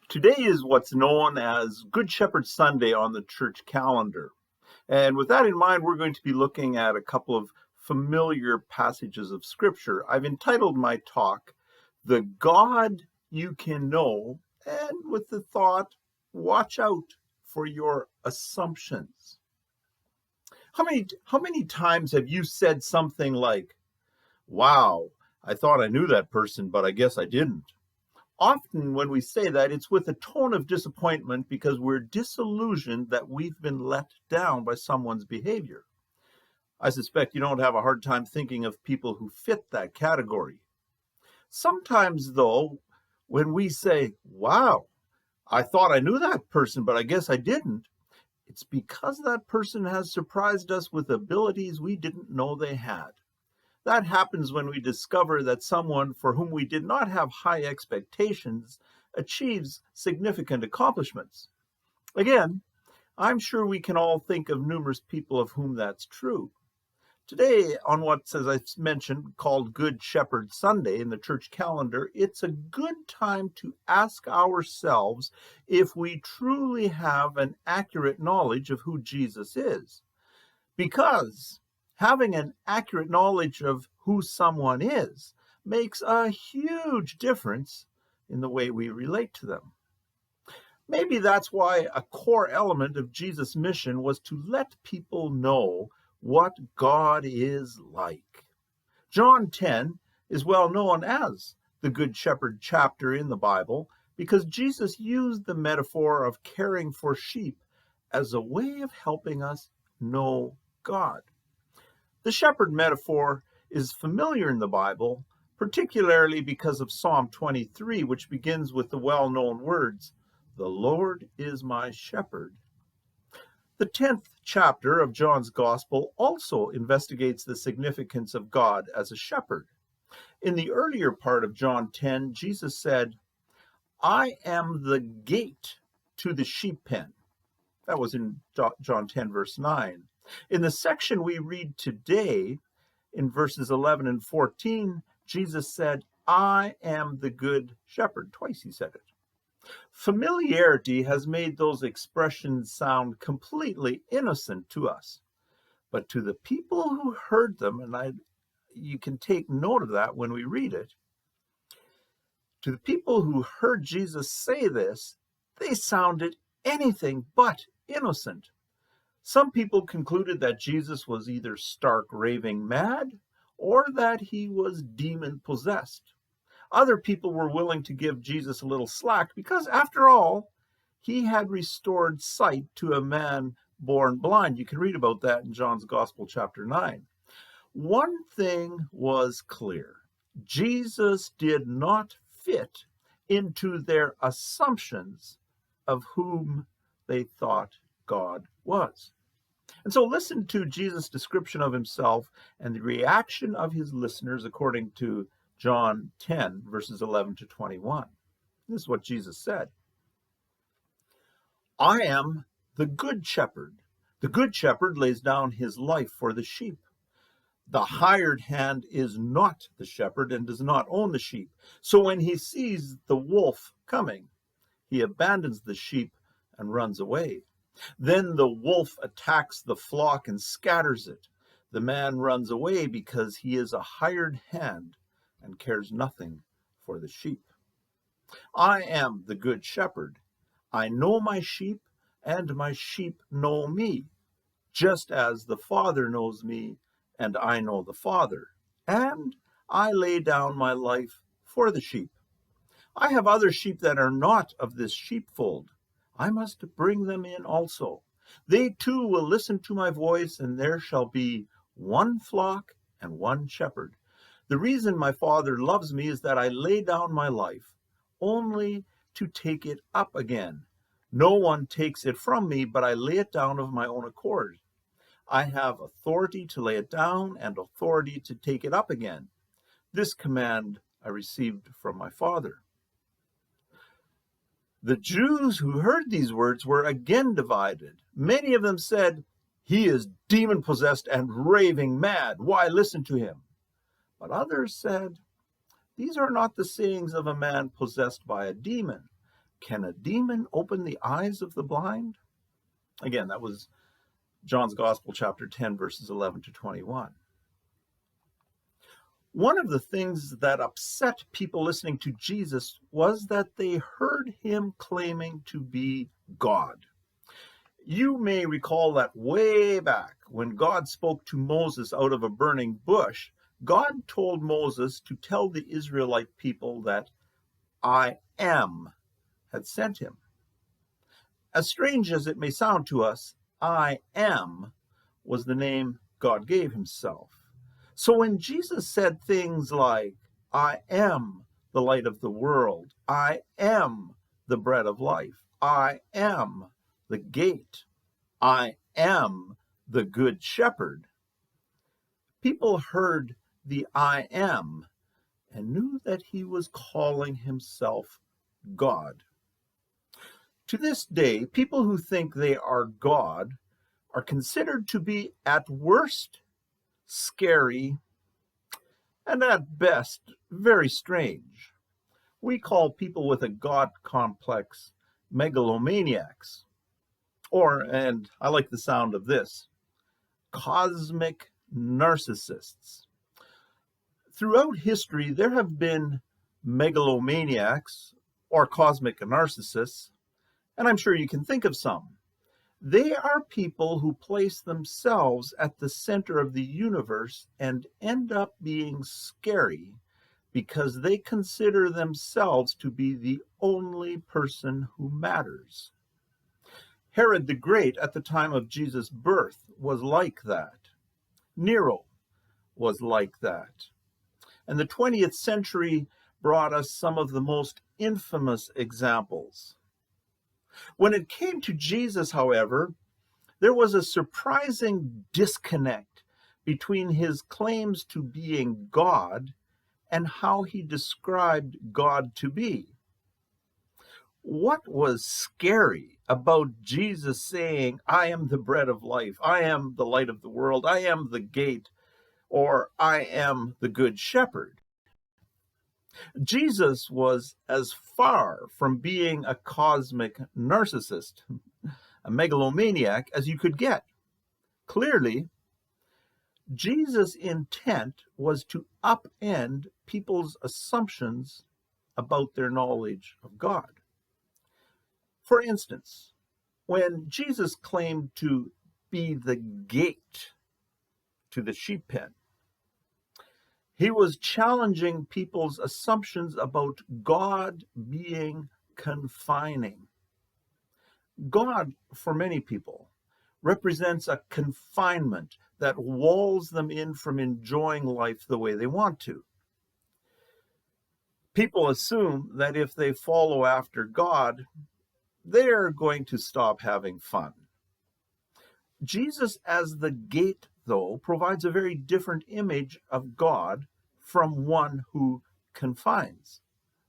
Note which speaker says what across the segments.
Speaker 1: Today is what's known as Good Shepherd Sunday on the church calendar. And with that in mind, we're going to be looking at a couple of familiar passages of Scripture. I've entitled my talk, The God You Can Know, and with the thought, watch out for your assumptions. How many times have you said something like, wow, I thought I knew that person, but I guess I didn't? Often when we say that, it's with a tone of disappointment because we're disillusioned that we've been let down by someone's behavior. I suspect you don't have a hard time thinking of people who fit that category. Sometimes, though, when we say, wow, I thought I knew that person, but I guess I didn't, it's because that person has surprised us with abilities we didn't know they had. That happens when we discover that someone for whom we did not have high expectations achieves significant accomplishments. Again, I'm sure we can all think of numerous people of whom that's true. Today, on what's, as I mentioned, called Good Shepherd Sunday in the church calendar, it's a good time to ask ourselves if we truly have an accurate knowledge of who Jesus is. Because having an accurate knowledge of who someone is makes a huge difference in the way we relate to them. Maybe that's why a core element of Jesus' mission was to let people know what God is like. John 10 is well known as the Good Shepherd chapter in the Bible because Jesus used the metaphor of caring for sheep as a way of helping us know God. The shepherd metaphor is familiar in the Bible, particularly because of Psalm 23, which begins with the well-known words, "The Lord is my shepherd." The 10th chapter of John's Gospel also investigates the significance of God as a shepherd. In the earlier part of John 10, Jesus said, "I am the gate to the sheep pen." That was in John 10, verse 9. In the section we read today, in verses 11 and 14, Jesus said, "I am the good shepherd." Twice he said it. Familiarity has made those expressions sound completely innocent to us. But to the people who heard them, and you can take note of that when we read it, to the people who heard Jesus say this, they sounded anything but innocent. Some people concluded that Jesus was either stark raving mad or that he was demon possessed. Other people were willing to give Jesus a little slack because, after all, he had restored sight to a man born blind. You can read about that in John's Gospel, chapter 9. One thing was clear. Jesus did not fit into their assumptions of whom they thought God was. And so listen to Jesus' description of himself and the reaction of his listeners according to John 10, verses 11 to 21. This is what Jesus said. "I am the good shepherd. The good shepherd lays down his life for the sheep. The hired hand is not the shepherd and does not own the sheep. So when he sees the wolf coming, he abandons the sheep and runs away. Then the wolf attacks the flock and scatters it. The man runs away because he is a hired hand and cares nothing for the sheep. I am the good shepherd. I know my sheep, and my sheep know me, just as the Father knows me, and I know the Father. And I lay down my life for the sheep. I have other sheep that are not of this sheepfold. I must bring them in also. They too will listen to my voice, and there shall be one flock and one shepherd. The reason my Father loves me is that I lay down my life, only to take it up again. No one takes it from me, but I lay it down of my own accord. I have authority to lay it down and authority to take it up again. This command I received from my Father." The Jews who heard these words were again divided. Many of them said, "He is demon-possessed and raving mad. Why listen to him?" But others said, "These are not the sayings of a man possessed by a demon. Can a demon open the eyes of the blind? Again, that was John's Gospel, chapter 10, verses 11 to 21. One of the things that upset people listening to Jesus was that they heard him claiming to be God. You may recall that way back when God spoke to Moses out of a burning bush, God told Moses to tell the Israelite people that I am had sent him. As strange as it may sound to us, I am was the name God gave himself. So when Jesus said things like, I am the light of the world, I am the bread of life, I am the gate, I am the good shepherd, people heard the I am and knew that he was calling himself God. To this day, people who think they are God are considered to be at worst scary and at best very strange. We call people with a God complex megalomaniacs, or, and I like the sound of this, cosmic narcissists. Throughout history, there have been megalomaniacs or cosmic narcissists, and I'm sure you can think of some. They are people who place themselves at the center of the universe and end up being scary because they consider themselves to be the only person who matters. Herod the Great at the time of Jesus' birth was like that. Nero was like that. And the 20th century brought us some of the most infamous examples. When it came to Jesus, however, there was a surprising disconnect between his claims to being God and how he described God to be. What was scary about Jesus saying, I am the bread of life, I am the light of the world, I am the gate, or I am the good shepherd? Jesus was as far from being a cosmic narcissist, a megalomaniac, as you could get. Clearly, Jesus' intent was to upend people's assumptions about their knowledge of God. For instance, when Jesus claimed to be the gate to the sheep pen, he was challenging people's assumptions about God being confining. God, for many people, represents a confinement that walls them in from enjoying life the way they want to. People assume that if they follow after God, they're going to stop having fun. Jesus as the gate, though, provides a very different image of God from one who confines.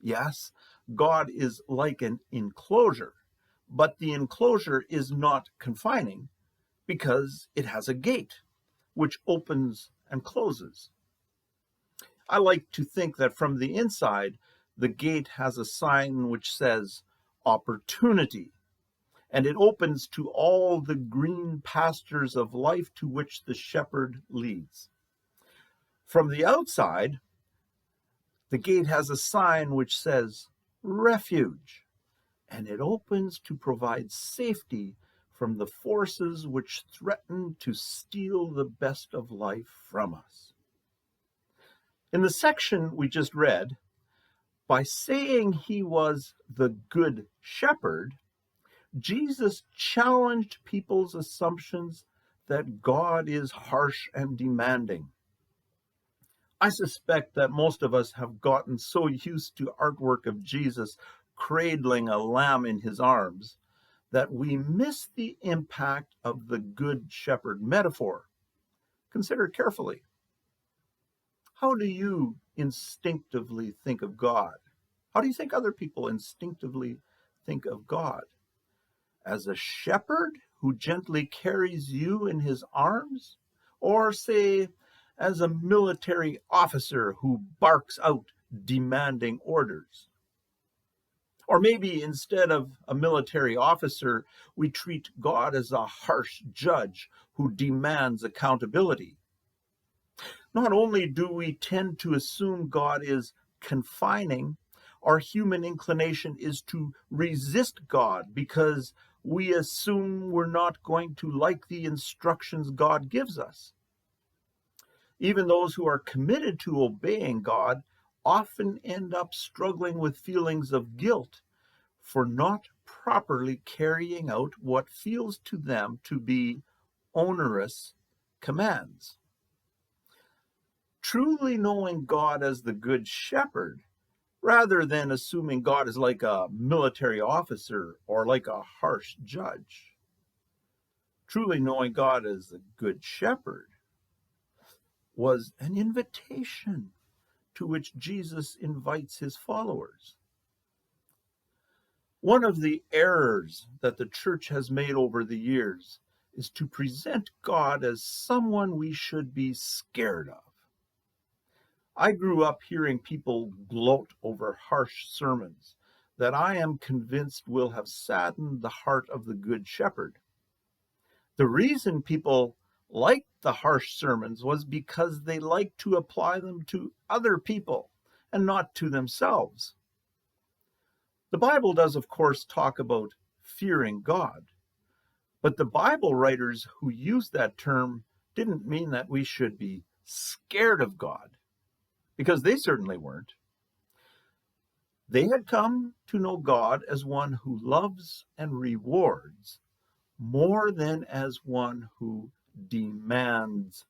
Speaker 1: Yes, God is like an enclosure, but the enclosure is not confining because it has a gate which opens and closes. I like to think that from the inside, the gate has a sign which says opportunity, and it opens to all the green pastures of life to which the shepherd leads. From the outside, the gate has a sign which says refuge, and it opens to provide safety from the forces which threaten to steal the best of life from us. In the section we just read, by saying he was the good shepherd, Jesus challenged people's assumptions that God is harsh and demanding. I suspect that most of us have gotten so used to artwork of Jesus cradling a lamb in his arms that we miss the impact of the good shepherd metaphor. Consider it carefully. How do you instinctively think of God? How do you think other people instinctively think of God? As a shepherd who gently carries you in his arms? Or, say, as a military officer who barks out demanding orders? Or maybe instead of a military officer, we treat God as a harsh judge who demands accountability. Not only do we tend to assume God is confining, our human inclination is to resist God because we assume we're not going to like the instructions God gives us. Even those who are committed to obeying God often end up struggling with feelings of guilt for not properly carrying out what feels to them to be onerous commands. Truly knowing God as the Good Shepherd, rather than assuming God is like a military officer or like a harsh judge. Truly knowing God as the Good Shepherd was an invitation to which Jesus invites his followers. One of the errors that the church has made over the years is to present God as someone we should be scared of. I grew up hearing people gloat over harsh sermons that I am convinced will have saddened the heart of the Good Shepherd. The reason people liked the harsh sermons was because they liked to apply them to other people and not to themselves. The Bible does, of course, talk about fearing God, but the Bible writers who used that term didn't mean that we should be scared of God, because they certainly weren't. They had come to know God as one who loves and rewards more than as one who demands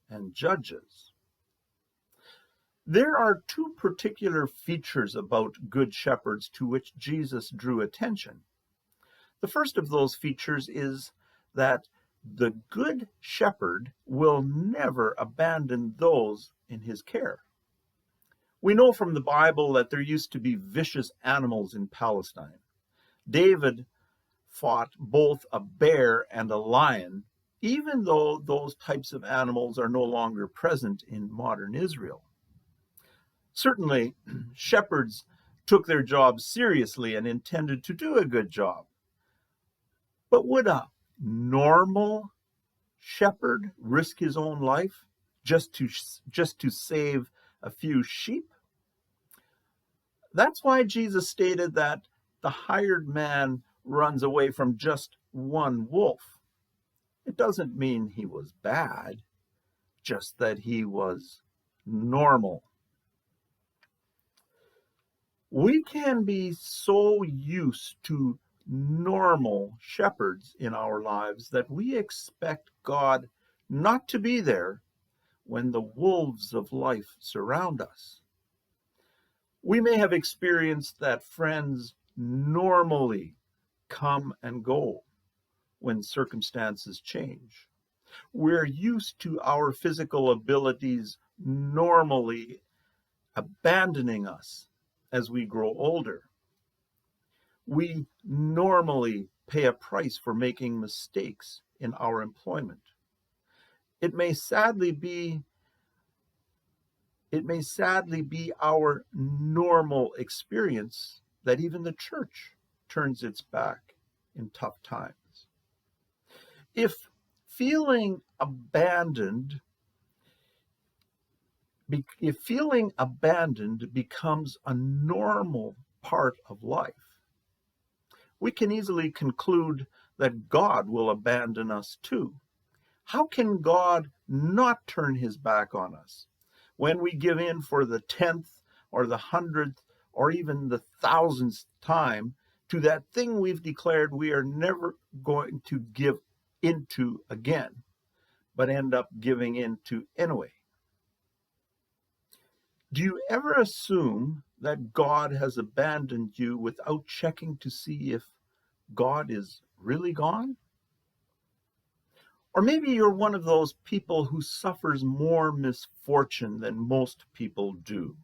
Speaker 1: and judges. There are two particular features about good shepherds to which Jesus drew attention. The first of those features is that the good shepherd will never abandon those in his care. We know from the Bible that there used to be vicious animals in Palestine. David fought both a bear and a lion, even though those types of animals are no longer present in modern Israel. Certainly, shepherds took their job seriously and intended to do a good job. But would a normal shepherd risk his own life just to save a few sheep? That's why Jesus stated that the hired man runs away from just one wolf. It doesn't mean he was bad, just that he was normal. We can be so used to normal shepherds in our lives that we expect God not to be there when the wolves of life surround us. We may have experienced that friends normally come and go when circumstances change. We're used to our physical abilities normally abandoning us as we grow older. We normally pay a price for making mistakes in our employment. It may sadly be our normal experience that even the church turns its back in tough times. If feeling abandoned becomes a normal part of life, we can easily conclude that God will abandon us too. How can God not turn his back on us when we give in for the 10th or the 100th or even the 1000th time to that thing we've declared we are never going to give into again, but end up giving into anyway? Do you ever assume that God has abandoned you without checking to see if God is really gone? Or maybe you're one of those people who suffers more misfortune than most people do.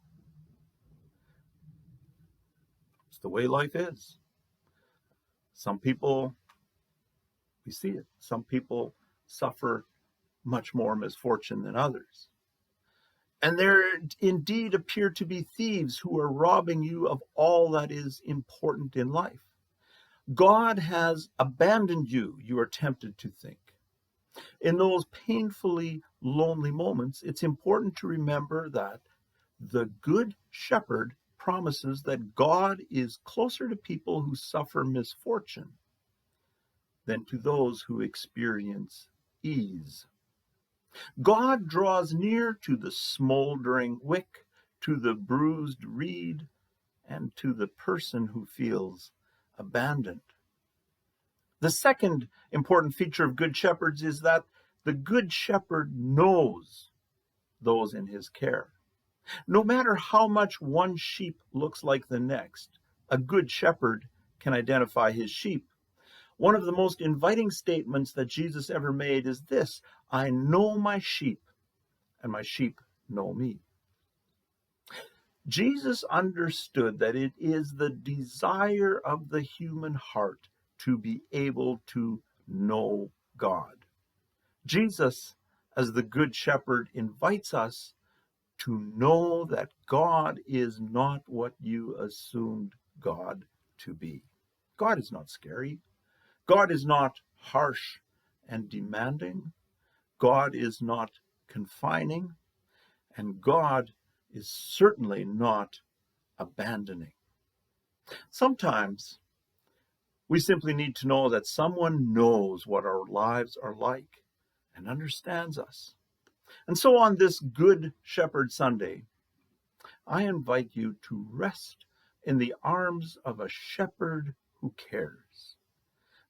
Speaker 1: It's the way life is. Some people, we see it, some people suffer much more misfortune than others. And there indeed appear to be thieves who are robbing you of all that is important in life. God has abandoned you, you are tempted to think. In those painfully lonely moments, it's important to remember that the Good Shepherd promises that God is closer to people who suffer misfortune than to those who experience ease. God draws near to the smoldering wick, to the bruised reed, and to the person who feels abandoned. The second important feature of Good Shepherds is that the Good Shepherd knows those in his care. No matter how much one sheep looks like the next, a Good Shepherd can identify his sheep. One of the most inviting statements that Jesus ever made is this: I know my sheep, and my sheep know me. Jesus understood that it is the desire of the human heart to be able to know God. Jesus, as the Good Shepherd, invites us to know that God is not what you assumed God to be. God is not scary. God is not harsh and demanding. God is not confining. And God is certainly not abandoning. Sometimes we simply need to know that someone knows what our lives are like and understands us. And so on this Good Shepherd Sunday, I invite you to rest in the arms of a shepherd who cares.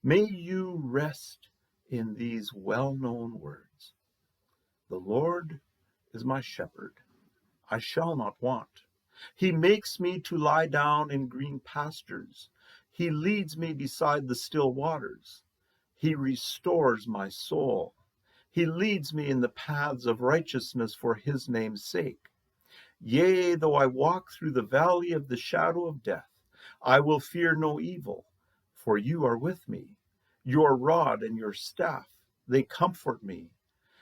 Speaker 1: May you rest in these well-known words. The Lord is my shepherd. I shall not want. He makes me to lie down in green pastures. He leads me beside the still waters. He restores my soul. He leads me in the paths of righteousness for his name's sake. Yea, though I walk through the valley of the shadow of death, I will fear no evil, for you are with me. Your rod and your staff, they comfort me.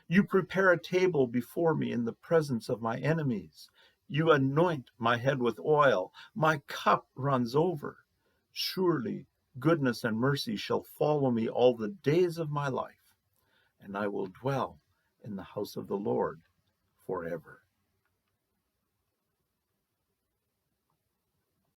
Speaker 1: You prepare a table before me in the presence of my enemies. You anoint my head with oil. My cup runs over. Surely goodness and mercy shall follow me all the days of my life, and I will dwell in the house of the Lord forever.